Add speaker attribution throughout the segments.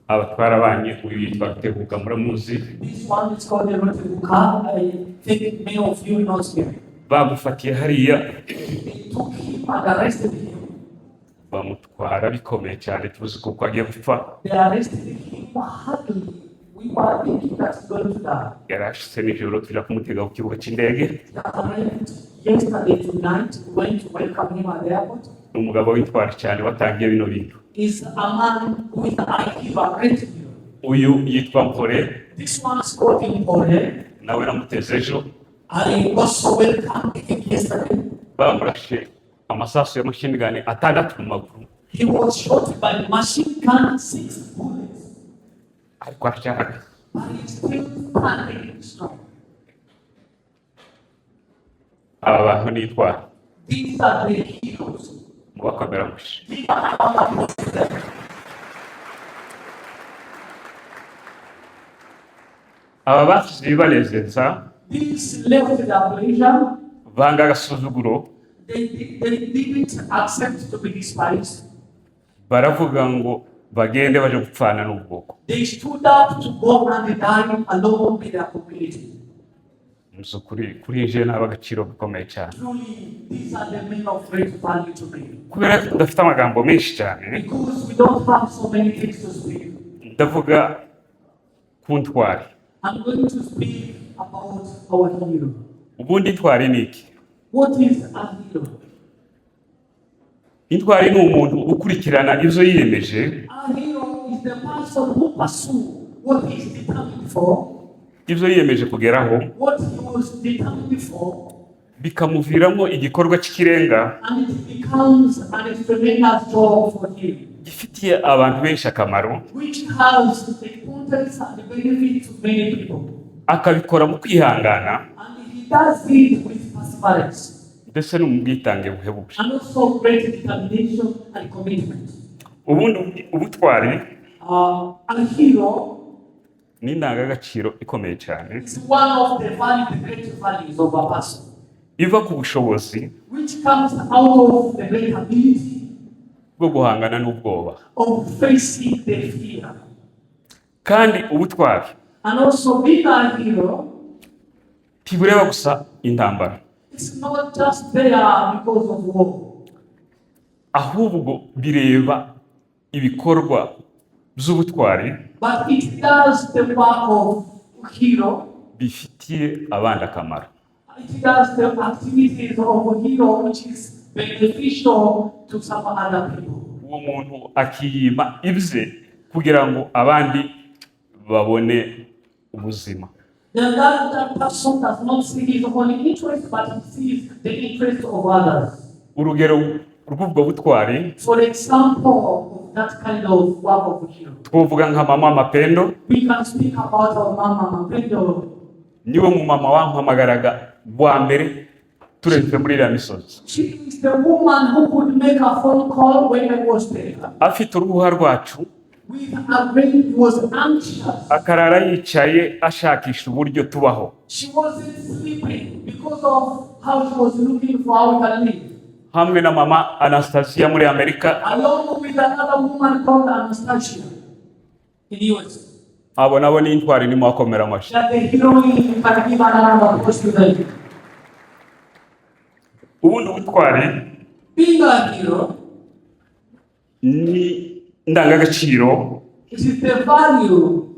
Speaker 1: abatwara abanye uyu yitwa Rutebuka muramuzi.
Speaker 2: This one is called the Rutebuka. I think many of you know him.
Speaker 1: Bagufatiye hariya
Speaker 2: They took him and arrested him.
Speaker 1: bamutwara bikomeye cyane tuzi kuko agiye gupfa.
Speaker 2: They arrested him hardly. We were thinking that he's going to die.
Speaker 1: Yarashitse nijoro tujya kumutega ku kibuga cy'indege.
Speaker 2: He arrived yesterday tonight. We went to welcome him at the airport.
Speaker 1: Umugabo witwara cyane watangiye bino bintu.
Speaker 2: Is a man with an IQ, a great view.
Speaker 1: Uyu yitwa Mpore
Speaker 2: This one is called Mpore.
Speaker 1: nawe namuteze ejo.
Speaker 2: I also welcomed him yesterday.
Speaker 1: Bamurashe amasasu ya machine gun atandatu mu maguru.
Speaker 2: He was shot by machine gun 6 bullets.
Speaker 1: Ariko aracyahagaze.
Speaker 2: But he's still standing strong.
Speaker 1: Aba bantu nitwara
Speaker 2: These are the heroes.
Speaker 1: mu bakameramushi.
Speaker 2: These are our heroes.
Speaker 1: Aba basize ibibanezeza
Speaker 2: These left their pleasure.
Speaker 1: banga agasuzuguro
Speaker 2: They didn't accept to be despised.
Speaker 1: baravuga ngo bagende baje gupfana n'ubwoko.
Speaker 2: They stood up to go and die alone with their community.
Speaker 1: Musukuri kuri je n'abagaciro gakomeye cyane.
Speaker 2: Truly, these are the men of great value to me.
Speaker 1: Kubera tudafite amagambo menshi cyane
Speaker 2: Because we don't have so many things to speak.
Speaker 1: ndavuga ku ntwari.
Speaker 2: I'm going to speak about our hero.
Speaker 1: Ubundi intwari ni iki?
Speaker 2: What is a hero?
Speaker 1: Intwari ni umuntu ukurikirana ibyo yiyemeje,
Speaker 2: A hero is the person who pursues what he is determined for,
Speaker 1: ibyo yiyemeje kugeraho
Speaker 2: what he was determined for,
Speaker 1: bikamuviramo igikorwa cy'ikirenga
Speaker 2: and it becomes an tremendous job for him,
Speaker 1: gifitiye abantu benshi akamaro,
Speaker 2: which has the importance and the benefit to many people.
Speaker 1: akabikora mu kwihangana
Speaker 2: And he does it with perseverance
Speaker 1: ndetse no mu bwitange buhebuje.
Speaker 2: and also great determination and commitment.
Speaker 1: Ubundi ubutwari
Speaker 2: A hero
Speaker 1: ni indangagaciro ikomeye cyane
Speaker 2: is one of the great values of a person,
Speaker 1: iva ku bushobozi
Speaker 2: which comes out of the great ability
Speaker 1: bwo guhangana n'ubwoba.
Speaker 2: of facing the fear.
Speaker 1: Kandi ubutwari
Speaker 2: And also being a hero,
Speaker 1: ntibureba gusa intambara,
Speaker 2: it's not just there because of war,
Speaker 1: ahubwo bireba ibikorwa by'ubutwari
Speaker 2: but it does the work of hero.
Speaker 1: bifitiye abandi akamaro.
Speaker 2: It does the activities of a hero which is beneficial to some other people.
Speaker 1: Uwo muntu akiyima ibye kugira ngo abandi babone ubuzima.
Speaker 2: Then that person does not see his own interest, but he sees the interest of others.
Speaker 1: Urugero rw'ubwo butwari
Speaker 2: For example, of that kind of work of hero,
Speaker 1: twovuga nka mama Mapendo.
Speaker 2: we can speak about our Mama Mapendo.
Speaker 1: Niwe mu mama wampamagaraga bwa mbere turetse muri iriya misozi.
Speaker 2: She is the woman who could make a phone call when I was there.
Speaker 1: Afite uruhuha rwacu
Speaker 2: With a brain, was anxious.
Speaker 1: akarara yicaye ashakisha uburyo tubaho.
Speaker 2: She wasn't sleeping because of how she was looking for how we can live.
Speaker 1: Hamwe na mama Anastasia muri Amerika,
Speaker 2: Along with another woman called Anastasia in US.
Speaker 1: abo nabo ni intwari ni mwakomera amashyi.
Speaker 2: That the heroine can give another approach to them.
Speaker 1: Ubundi ubutwari
Speaker 2: Being a hero,
Speaker 1: ni indangagaciro
Speaker 2: it is the value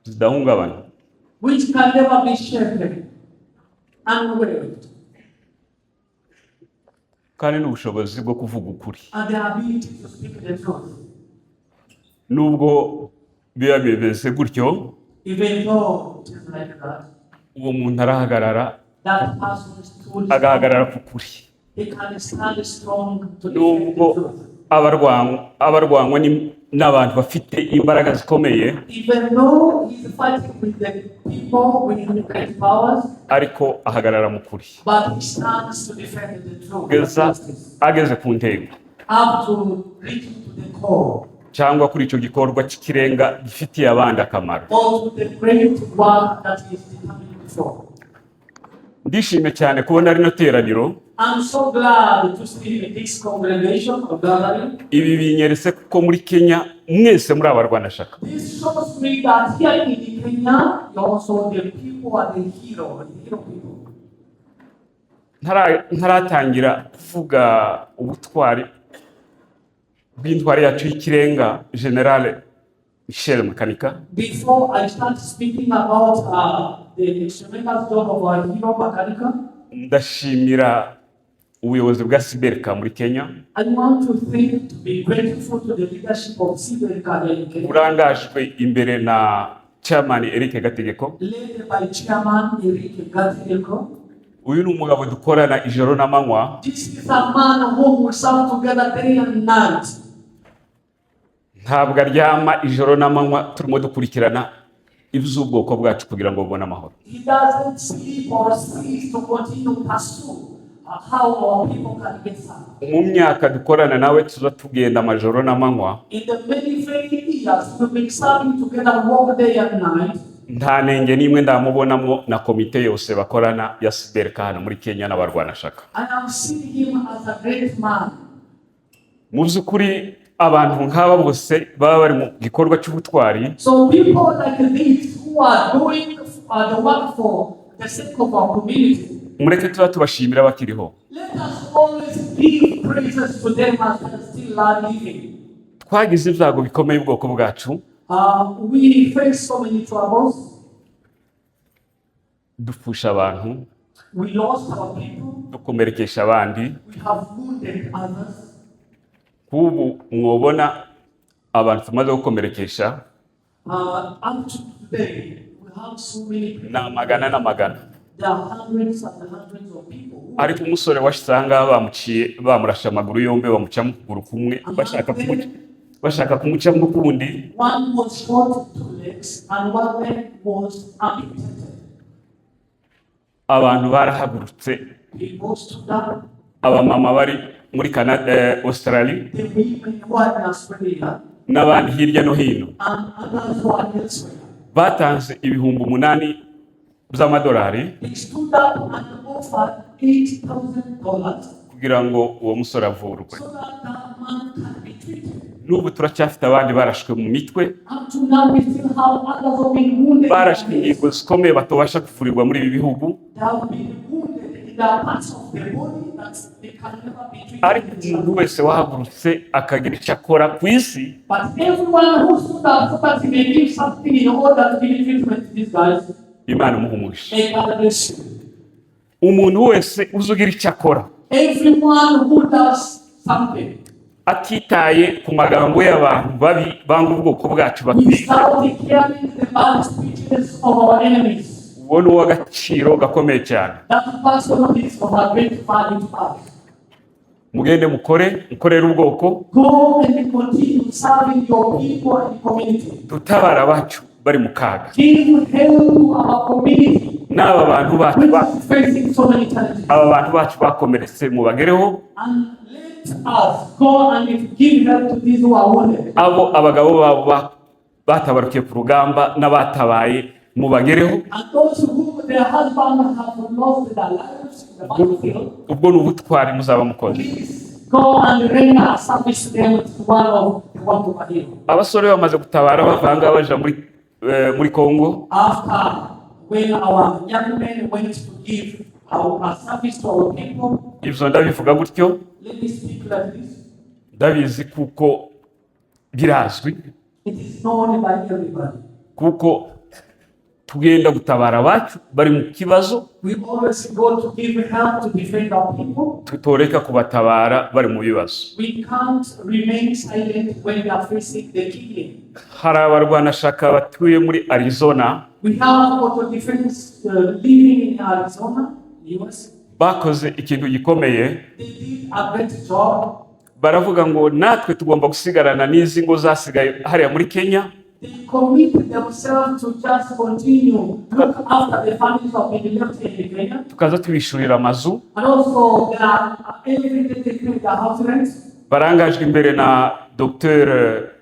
Speaker 1: zidahungabana
Speaker 2: which can never be shaken and waived,
Speaker 1: kandi n'ubushobozi bwo kuvuga ukuri.
Speaker 2: and the ability to speak the truth.
Speaker 1: Nubwo biba bimeze gutyo,
Speaker 2: Even though it is like that,
Speaker 1: uwo muntu arahagarara
Speaker 2: that person is truly
Speaker 1: agahagarara
Speaker 2: strong.
Speaker 1: ku kuri.
Speaker 2: He can stand strong to defend the
Speaker 1: Nubwo
Speaker 2: truth.
Speaker 1: abarwanywa n'abantu bafite imbaraga zikomeye,
Speaker 2: Even though he's fighting with the people with great powers,
Speaker 1: ariko ahagarara mu kuri
Speaker 2: but he stands to defend the truth.
Speaker 1: kugeza ageze ku ntego
Speaker 2: Up to reach to the core,
Speaker 1: cyangwa kuri icyo gikorwa cy'ikirenga gifitiye abandi akamaro.
Speaker 2: or to the great work that he is determined for.
Speaker 1: ndishimye cyane kubona rino teraniro.
Speaker 2: I'm so glad to see this congregation of gathering.
Speaker 1: Ibi binyeretse ko muri Kenya mwese muri abarwanashyaka.
Speaker 2: This shows me that here in Kenya, also the people are the hero people.
Speaker 1: Ntaratangira kuvuga ubutwari bw'intwari yacu y'ikirenga General Michel Makanika.
Speaker 2: Before I start speaking about the tremendous job of our hero Makanika,
Speaker 1: ndashimira ubuyobozi bwa Siberika muri Kenya.
Speaker 2: I want to be grateful to the leadership of Siberika in Kenya.
Speaker 1: Urangajwe imbere na Chairman Eric Gategeko.
Speaker 2: Led by Chairman Eric Gategeko.
Speaker 1: Uyu ni umugabo dukorana ijoro n'amanywa.
Speaker 2: This is a man who will serve together day and night.
Speaker 1: Ntabwo aryama ijoro n'amanywa turimo dukurikirana iby'ubwoko bwacu kugira ngo bubone amahoro.
Speaker 2: He doesn't sleep or cease to continue pursue how our people can get saved.
Speaker 1: Mu myaka dukorana nawe tuza tugenda amajoro n'amanywa.
Speaker 2: In the many years we've been serving together work day and night.
Speaker 1: Nta nenge nimwe ndamubonamo na komite yose bakorana ya Siberika hano muri Kenya n'abarwanashyaka.
Speaker 2: And I'm seeing him as a great man.
Speaker 1: Mu by'ukuri abantu nk'aba bose baba bari mu gikorwa cy'ubutwari.
Speaker 2: So people like these who are doing the work for the sake of our community.
Speaker 1: Mureke tuba tubashimira bakiriho.
Speaker 2: Let us always give praises to them as they still are living.
Speaker 1: Twagize ibyago bikomeye ubwoko bwacu.
Speaker 2: We face so many troubles.
Speaker 1: Dupfusha abantu.
Speaker 2: We lost our people.
Speaker 1: Dukomerekesha abandi.
Speaker 2: We have wounded others.
Speaker 1: Kubu mwobona abantu tumaze gukomerekesha.
Speaker 2: Up to today, we have so many people.
Speaker 1: Na magana na magana.
Speaker 2: There are hundreds and hundreds of people.
Speaker 1: Ariko umusore washitanga bamuciye bamurasha amaguru yombe bamuca mu kuguru kumwe bashaka kumuca mu kundi.
Speaker 2: One was shot 2 legs and one leg was amputated.
Speaker 1: Abantu barahagurutse.
Speaker 2: People stood up.
Speaker 1: Abamama bari muri Canada, Australia.
Speaker 2: The women were in Australia.
Speaker 1: N'abandi hirya no hino.
Speaker 2: And others were elsewhere.
Speaker 1: Batanze ibihumbi 8 by'amadolari.
Speaker 2: They stood up and offered $8,000
Speaker 1: kugira ngo uwo musore avurwe.
Speaker 2: so that that man can be treated.
Speaker 1: N'ubu turacyafite abandi barashwe mu mitwe.
Speaker 2: Up to now, we still have others who have been wounded.
Speaker 1: Barashwe ingingo zikomeye batobasha kuvurirwa muri ibi bihugu.
Speaker 2: They have been wounded in the parts of the body that they can never be treated.
Speaker 1: Ariko umuntu wese wahagurutse akagira icyo akora ku isi.
Speaker 2: But everyone who stood up so that he may give something in order to give treatment to these guys,
Speaker 1: Imana imuha umugisha.
Speaker 2: may God bless you.
Speaker 1: Umuntu wese uzugira icyo akora
Speaker 2: Everyone who does something
Speaker 1: atitaye ku magambo y'abantu babi banga ubwoko bwacu bafite,
Speaker 2: without caring the bad speeches of our enemies,
Speaker 1: uwo ni uw'agaciro gakomeye cyane.
Speaker 2: that person is of a great value to us.
Speaker 1: Mugende mukorere ubwoko,
Speaker 2: Go and continue serving your people and community.
Speaker 1: tutabara abacu bari mu kaga.
Speaker 2: Give help to our community,
Speaker 1: N'aba bantu bacu
Speaker 2: which is facing so many challenges.
Speaker 1: aba bantu bacu bakomeretse mubagereho.
Speaker 2: And let us go and give help to these who are wounded.
Speaker 1: Abo abagabo babo batabarukiye ku rugamba n'abatabaye mubagereho.
Speaker 2: And those who their husbands have lost their lives in the battlefield,
Speaker 1: Ubwo ni ubutwari muzaba mukoze.
Speaker 2: please go and render a service to them with one of the one over here.
Speaker 1: Abasore bamaze gutabara bavanga baja muri Kongo.
Speaker 2: After when our young men went to give our service to our people,
Speaker 1: Ibyo ndabivuga gutyo,
Speaker 2: let me speak like this.
Speaker 1: ndabizi kuko birazwi,
Speaker 2: It is known by everybody.
Speaker 1: kuko tugenda gutabara abacu bari mu kibazo,
Speaker 2: We always go to give help to defend our people.
Speaker 1: tutoreka kubatabara bari mu bibazo.
Speaker 2: We can't remain silent when we are facing the killing.
Speaker 1: Hari abarwanashyaka batuye muri Arizona
Speaker 2: We have auto defense living in Arizona, US.
Speaker 1: bakoze ikintu gikomeye.
Speaker 2: They did a great job.
Speaker 1: Baravuga ngo natwe tugomba gusigarana n'izi ngo zasigaye hariya muri Kenya.
Speaker 2: They commit themselves to just continue look after the families of the left in Kenya.
Speaker 1: Tukaza tubishurira amazu.
Speaker 2: And also they are every day they pay their house rent.
Speaker 1: Barangajwe imbere na Dr.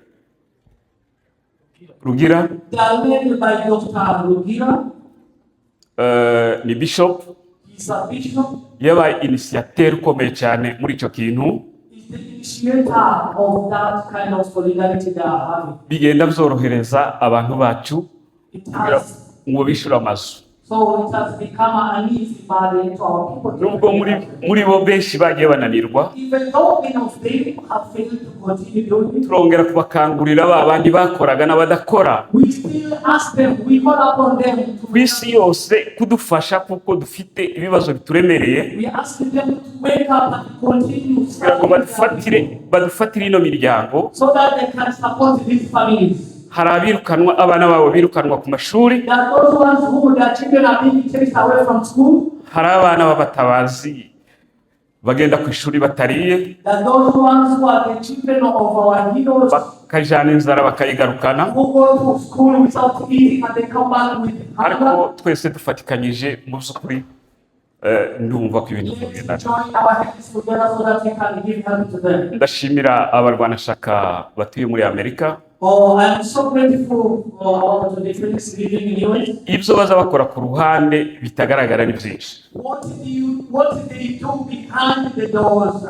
Speaker 1: Rugira,
Speaker 2: They are led by Dr. Rugira.
Speaker 1: ni Bishop.
Speaker 2: He He's a bishop.
Speaker 1: yabaye initiateur ukomeye cyane muri icyo kintu.
Speaker 2: He's the initiator of that kind of solidarity they are having.
Speaker 1: Bigenda byorohereza abantu bacu
Speaker 2: It
Speaker 1: kugira
Speaker 2: has,
Speaker 1: ngo bishyure amazu,
Speaker 2: so it has become an easy burden to our people.
Speaker 1: nubwo muri bo benshi bagiye bananirwa.
Speaker 2: Even though many of them have failed to continue doing it,
Speaker 1: Turongera kubakangurira ba bandi bakoraga n'abadakora
Speaker 2: we still ask them, we call upon them to
Speaker 1: ku isi yose kudufasha, kuko dufite ibibazo bituremereye,
Speaker 2: we ask them to wake up and continue
Speaker 1: kugira ngo badufatire ino miryango.
Speaker 2: so that they can support these families.
Speaker 1: Hari abirukanwa, abana babo birukanwa ku mashuri,
Speaker 2: There are those ones who their children are being chased away from school.
Speaker 1: hari abana b'abatabazi bagenda ku ishuri batariye,
Speaker 2: There are those ones who are the children of our heroes
Speaker 1: bakajana inzara bakayigarukana.
Speaker 2: who go to school without eating and they come back with
Speaker 1: Ariko
Speaker 2: hunger.
Speaker 1: twese dufatikanyije mu by'ukuri ndumva ko ibintu bigenda.
Speaker 2: Let's join our hands together so that we can give help to them.
Speaker 1: Ndashimira abarwanashyaka batuye muri Amerika,
Speaker 2: Oh, I'm so grateful for the difference living in US.
Speaker 1: ibyo baza bakora ku ruhande bitagaragara ni byinshi.
Speaker 2: What did they do behind the doors?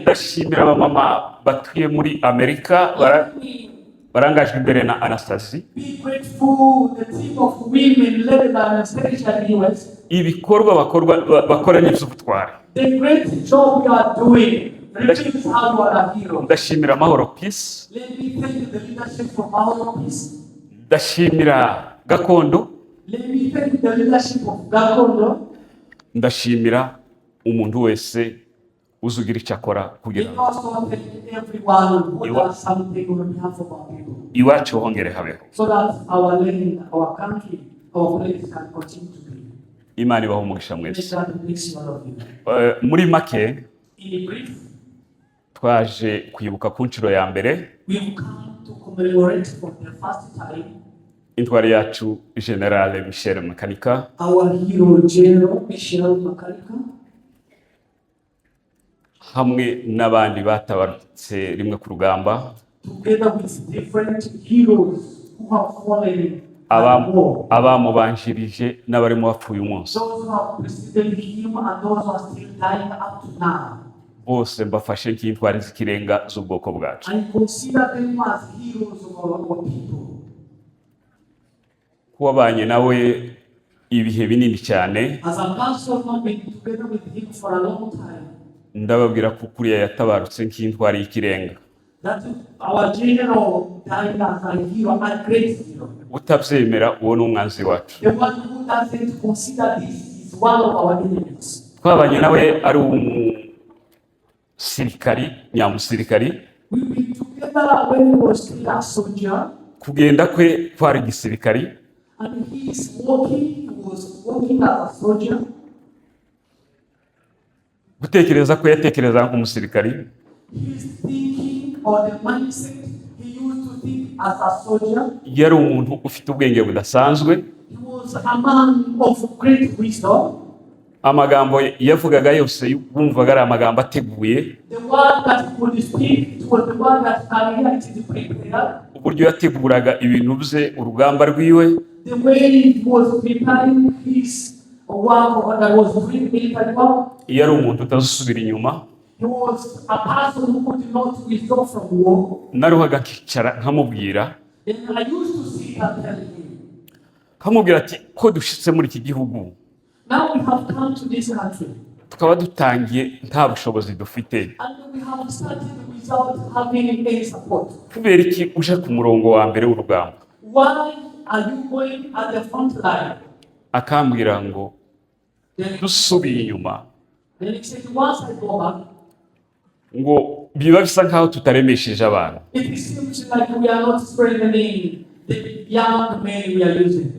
Speaker 1: Ndashimira abamama batuye muri Amerika
Speaker 2: Let me
Speaker 1: barangajwe imbere na Anastasie.
Speaker 2: be grateful the team of women led by Anastasia in US.
Speaker 1: Ibikorwa bakora n'iby'ubutwari.
Speaker 2: The great job you are doing reveals how you are a hero.
Speaker 1: Ndashimira Mahoro Peace,
Speaker 2: Let me thank the leadership from our peace.
Speaker 1: ndashimira Gakondo,
Speaker 2: Let me thank the leadership of Gakondo.
Speaker 1: ndashimira umuntu wese uzugira icyo akora kugira
Speaker 2: Let
Speaker 1: ngo
Speaker 2: also thank everyone who does something on behalf of our people,
Speaker 1: iwacu hongere habeho.
Speaker 2: so that our land, our country, our place can continue to be.
Speaker 1: Imana ibaho umugisha
Speaker 2: Let
Speaker 1: mwese.
Speaker 2: God bless all of you.
Speaker 1: Muri make
Speaker 2: In brief,
Speaker 1: twaje kwibuka ku nshuro ya mbere
Speaker 2: we've come to commemorate for the first time
Speaker 1: intwari yacu General Michel Makanika,
Speaker 2: our hero General Michel Makanika,
Speaker 1: hamwe n'abandi batabarutse rimwe ku rugamba,
Speaker 2: together with different heroes who have fallen at war.
Speaker 1: abamubanjirije n'abarimo bapfuye umunsi.
Speaker 2: Those who have preceded him and those who are still dying up to now.
Speaker 1: Bose mbafashe nk'intwari z'ikirenga z'ubwoko bwacu.
Speaker 2: I consider them as heroes of our people.
Speaker 1: Kubabanye nawe ibihe binini cyane,
Speaker 2: As a person who has been together with him for a long time,
Speaker 1: ndababwira ko kuriya yatabarutse nk'intwari y'ikirenga.
Speaker 2: that our general died as a hero, a great hero.
Speaker 1: Utabyemera uwo ni umwanzi wacu.
Speaker 2: The one who doesn't consider this is one of our enemies.
Speaker 1: Twabanye nawe ari umusirikari, nyamusirikari.
Speaker 2: We've been together when he was still a soldier,
Speaker 1: Kugenda kwe kwari gisirikari,
Speaker 2: and he was working as a soldier.
Speaker 1: gutekereza ko yatekereza nk'umusirikari,
Speaker 2: His thinking or the mindset he used to think as a soldier,
Speaker 1: yari umuntu ufite ubwenge budasanzwe.
Speaker 2: he was a man of great wisdom.
Speaker 1: Amagambo yavugaga yose bumvaga ari amagambo ateguye.
Speaker 2: The word that he would speak, it was the word that career it is prepared.
Speaker 1: Uburyo yateguraga ibintu bye, urugamba rwiwe,
Speaker 2: The way he was preparing his work that was doing military work,
Speaker 1: yari umuntu utazusubira inyuma.
Speaker 2: he was a person who could not withdraw from war.
Speaker 1: Naruhaga nkicara nkamubwira,
Speaker 2: Then I used to sit and tell him,
Speaker 1: nkamubwira ati ko dushitse muri iki gihugu
Speaker 2: now we have come to this country
Speaker 1: tukaba dutangiye nta bushobozi dufite,
Speaker 2: and we have started without having any support.
Speaker 1: kubera iki uje ku murongo wa mbere w'urugamba?
Speaker 2: Why are you going at the front line?
Speaker 1: Akambwira ngo
Speaker 2: Then
Speaker 1: dusubiye inyuma
Speaker 2: he said, once I go back,
Speaker 1: ngo biba bisa nkaho tutaremesheje abantu.
Speaker 2: it seems like we are not strengthening the young men we are using.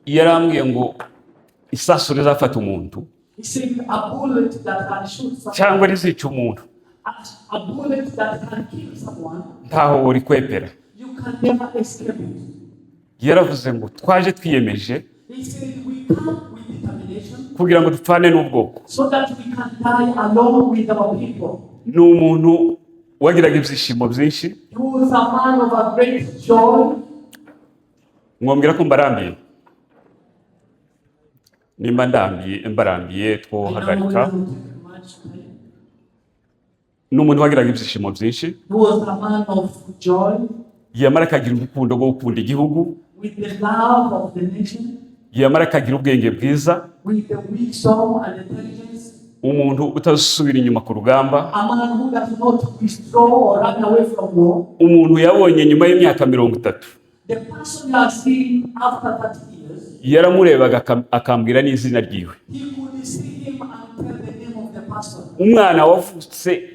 Speaker 1: Yarambwiye ngo isasu rizafata umuntu
Speaker 2: He said, a bullet that can shoot someone,
Speaker 1: cyangwa rizica umuntu
Speaker 2: a bullet that can kill someone,
Speaker 1: ntaho uri kwepera.
Speaker 2: you can never escape it.
Speaker 1: Yaravuze ngo twaje twiyemeje
Speaker 2: He said, we come with determination
Speaker 1: kugira ngo dupfane n'ubwoko.
Speaker 2: so that we can die along with our people.
Speaker 1: Ni umuntu wagiraga ibyishimo byinshi.
Speaker 2: He was a man of a great joy.
Speaker 1: Mwambwira ko mbarambiye, nimba mbarambiye
Speaker 2: I know it
Speaker 1: twohagarika.
Speaker 2: will take much time.
Speaker 1: N'umuntu wagiraga ibyishimo byinshi,
Speaker 2: He was a man of joy,
Speaker 1: yamara akagira urukundo rwo gukunda igihugu,
Speaker 2: with the love of the nation,
Speaker 1: yamara akagira ubwenge bwiza,
Speaker 2: with the wisdom and intelligence.
Speaker 1: umuntu utazusubira inyuma ku rugamba,
Speaker 2: A man who does not withdraw or run away from war.
Speaker 1: umuntu yabonye nyuma y'imyaka 30.
Speaker 2: The person you are seeing after 30 years,
Speaker 1: Yaramurebaga akambwira n'izina ryiwe.
Speaker 2: he could see him and tell the name of the person.
Speaker 1: Umwana wavutse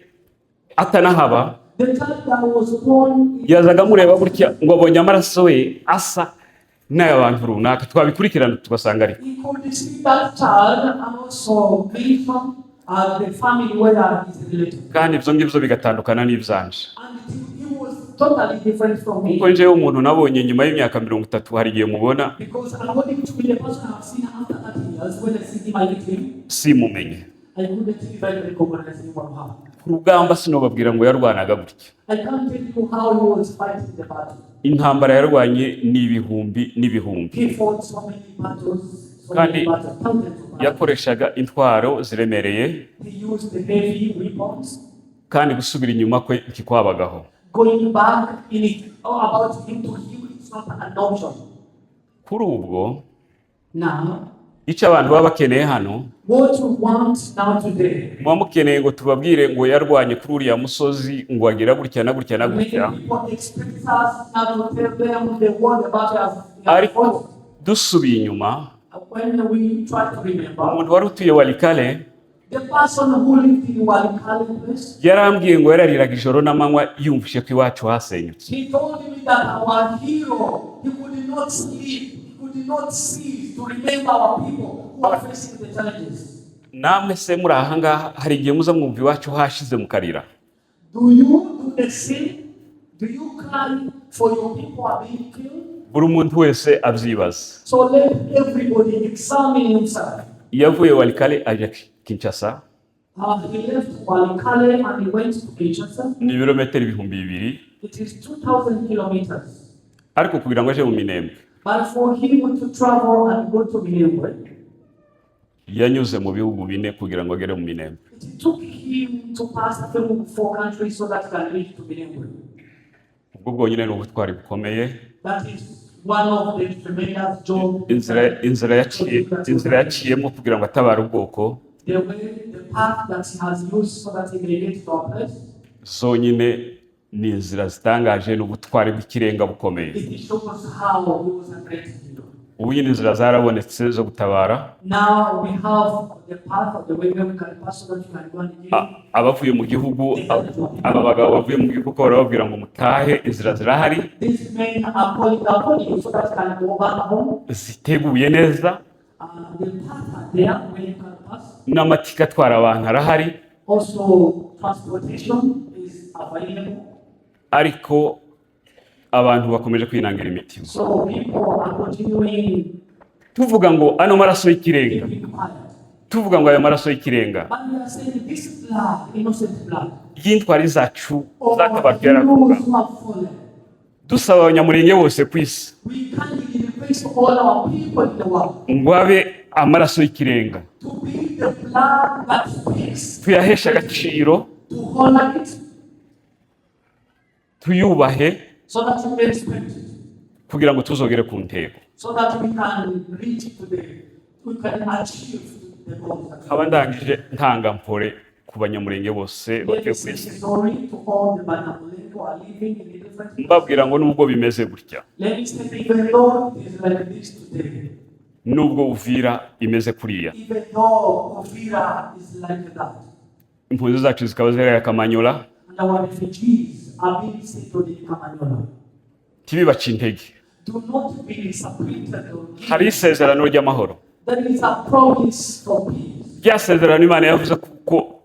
Speaker 1: atanahaba
Speaker 2: The child that was born,
Speaker 1: yazaga amureba gutya ngo abonye amaraso ye asa n'ay'abantu runaka, twabikurikirana tugasanga ari.
Speaker 2: he could see that child and also mention the family where he is related.
Speaker 1: Kandi ibyo ngibyo bigatandukana n'ibyanje.
Speaker 2: And he was totally different from me.
Speaker 1: Kuko njewe umuntu nabonye nyuma y'imyaka 30 hari igihe mubona
Speaker 2: Because according to me, the person I have seen after 30 years, when I see him, I meet him,
Speaker 1: simumenye.
Speaker 2: I couldn't even recognize him or her.
Speaker 1: Ku rugamba sinobabwira ngo yarwanaga gutya.
Speaker 2: I can't tell you how he was fighting the battle.
Speaker 1: Intambara yarwanye n'ibihumbi n'ibihumbi.
Speaker 2: He fought so many battles,
Speaker 1: Kandi
Speaker 2: thousands of battles.
Speaker 1: yakoreshaga intwaro ziremereye,
Speaker 2: He used the heavy weapons.
Speaker 1: kandi gusubira inyuma kwe ntikwabagaho.
Speaker 2: Going back in it, about him to heal, it's not an option.
Speaker 1: Kuri ubwo
Speaker 2: Now,
Speaker 1: icyo abantu baba bakeneye hano,
Speaker 2: what we want now today,
Speaker 1: muba mukeneye ngo tubabwire ngo yarwanye kuri uriya musozi ngo agira gutya na gutya na
Speaker 2: many
Speaker 1: gutya,
Speaker 2: people expect us now to tell them the word about us.
Speaker 1: ariko dusubiye inyuma,
Speaker 2: When we try to remember,
Speaker 1: umuntu wari utuye Walikale
Speaker 2: the person who lived in Walikale place,
Speaker 1: yarambwiye ngo yarariraga ijoro n'amanywa yumvise ko iwacu hasenyutse.
Speaker 2: he told me that our hero, he could not sleep, he could not cease to remember our people who are facing the challenges.
Speaker 1: Namwe se muri aha ngaha hari igihe muza mwumva iwacu hashize mukarira.
Speaker 2: Do you do the same? Do you cry for your people are being killed?
Speaker 1: Buri muntu wese abyibaza.
Speaker 2: So let everybody examine himself.
Speaker 1: Yavuye Walikale ajya Kinshasa,
Speaker 2: He left Walikale and he went to Kinshasa.
Speaker 1: ni ibirometero 2000,
Speaker 2: It is 2,000 kilometers.
Speaker 1: ariko kugira ngo aje mu Minembwe
Speaker 2: But for him to travel and go to Minembwe,
Speaker 1: yanyuze mu bihugu 4 kugira ngo agere mu Minembwe.
Speaker 2: it took him to pass through 4 countries so that he can reach to Minembwe.
Speaker 1: Ubwo bwonyine ni ubutwari bukomeye.
Speaker 2: That is one of the tremendous job.
Speaker 1: Inzira yaciyemo kugira ngo atabare ubwoko,
Speaker 2: The way, the path that he has used so that he may get to our place.
Speaker 1: zonyine ni inzira zitangaje n'ubutwari bw'ikirenga bukomeye.
Speaker 2: It shows how he was a great hero.
Speaker 1: Ubu nyine inzira zarabonetse zo gutabara.
Speaker 2: Now we have the path of the way where we can pass so that we can go and give.
Speaker 1: Abavuye mu gihugu, aba bagabo bavuye mu gihugu ko barababwira ngo mutahe, inzira zirahari
Speaker 2: These men are calling upon you so that you can go back home.
Speaker 1: ziteguye neza,
Speaker 2: The path are there where you can pass.
Speaker 1: n'amatika atwara abantu arahari,
Speaker 2: Also, transportation is available.
Speaker 1: ariko abantu bakomeje kwinangira imitima.
Speaker 2: So people are continuing
Speaker 1: Tuvuga ngo ano maraso y'ikirenga,
Speaker 2: keeping quiet.
Speaker 1: tuvuga ngo ayo maraso y'ikirenga
Speaker 2: But we are saying this blood, innocent blood,
Speaker 1: y'intwari zacu
Speaker 2: of
Speaker 1: zatabarwa
Speaker 2: those
Speaker 1: yaravuga.
Speaker 2: who have fallen.
Speaker 1: Dusaba abanyamurenge bose ku isi
Speaker 2: We can request all our people in the world
Speaker 1: ngo abe amaraso y'ikirenga,
Speaker 2: to be the blood that speaks,
Speaker 1: tuyaheshe agaciro,
Speaker 2: to honor it,
Speaker 1: tuyubahe,
Speaker 2: so that we may respect it,
Speaker 1: kugira ngo tuzogere ku ntego.
Speaker 2: so that we can reach to we can achieve the goals.
Speaker 1: Nkaba ndangije ntangampore ku banyamurenge bose
Speaker 2: Let
Speaker 1: batuye
Speaker 2: me
Speaker 1: ku
Speaker 2: say
Speaker 1: isi,
Speaker 2: sorry to all the Banamulengo who are living in the different.
Speaker 1: mbabwira ngo nubwo bimeze gutya,
Speaker 2: Let me say, even though it is like this today,
Speaker 1: nubwo Uvira imeze kuriya,
Speaker 2: even though Uvira is like that,
Speaker 1: impunzi zacu zikaba ziraya Kamanyola,
Speaker 2: and our refugees are being settled in Kamanyola,
Speaker 1: ntibibace intege.
Speaker 2: do not be disappointed.
Speaker 1: Hari isezerano ry'amahoro,
Speaker 2: There is a promise for peace.
Speaker 1: rya sezerano Imana yavuze kuko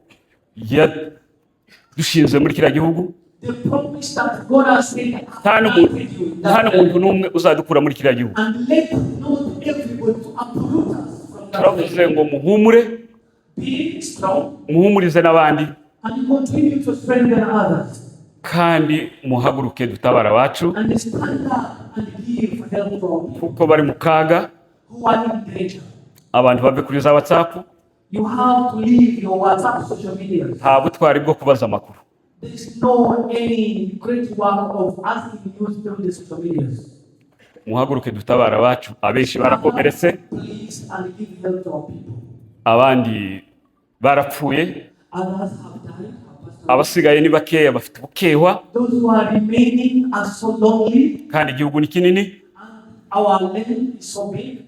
Speaker 1: yadushinze muri kiriya gihugu,
Speaker 2: The promise that God has said,
Speaker 1: nta n'umuntu n'umwe uzadukura muri kiriya gihugu.
Speaker 2: and let not everybody to uproot us from that
Speaker 1: Turavuze
Speaker 2: place.
Speaker 1: ngo muhumure,
Speaker 2: Be strong
Speaker 1: muhumurize n'abandi,
Speaker 2: and continue to strengthen others,
Speaker 1: kandi muhaguruke dutabara abacu
Speaker 2: and stand up and give help to our people
Speaker 1: kuko bari mu kaga,
Speaker 2: who are in danger.
Speaker 1: abantu bave kuri za WhatsApp,
Speaker 2: You have to leave your WhatsApp social media.
Speaker 1: nta butwari bwo kubaza amakuru.
Speaker 2: There's no any great work of asking you through the social medias.
Speaker 1: Muhaguruke dutabara abacu, abenshi barakomeretse,
Speaker 2: Please and give help to our people.
Speaker 1: abandi barapfuye,
Speaker 2: Others have died.
Speaker 1: abasigaye ni bakeya bafite ubukehwa,
Speaker 2: Those who are remaining are so lonely.
Speaker 1: kandi igihugu ni kinini.
Speaker 2: And our land is so big.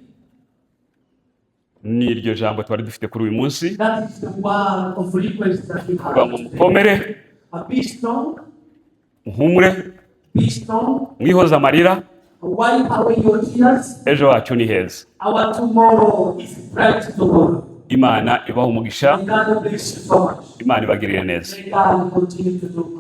Speaker 1: Ni iryo jambo twari dufite kuri uyu munsi.
Speaker 2: That is the word of request that we
Speaker 1: Kuba
Speaker 2: have.
Speaker 1: mu mukomere,
Speaker 2: Be strong.
Speaker 1: muhumure,
Speaker 2: Be strong.
Speaker 1: mwihoza amarira,
Speaker 2: Wipe away your tears.
Speaker 1: ejo wacu ni heza.
Speaker 2: Our tomorrow is bright tomorrow.
Speaker 1: Imana ibaha umugisha,
Speaker 2: May God bless you so much.
Speaker 1: Imana ibagirire neza.
Speaker 2: May God continue to do good.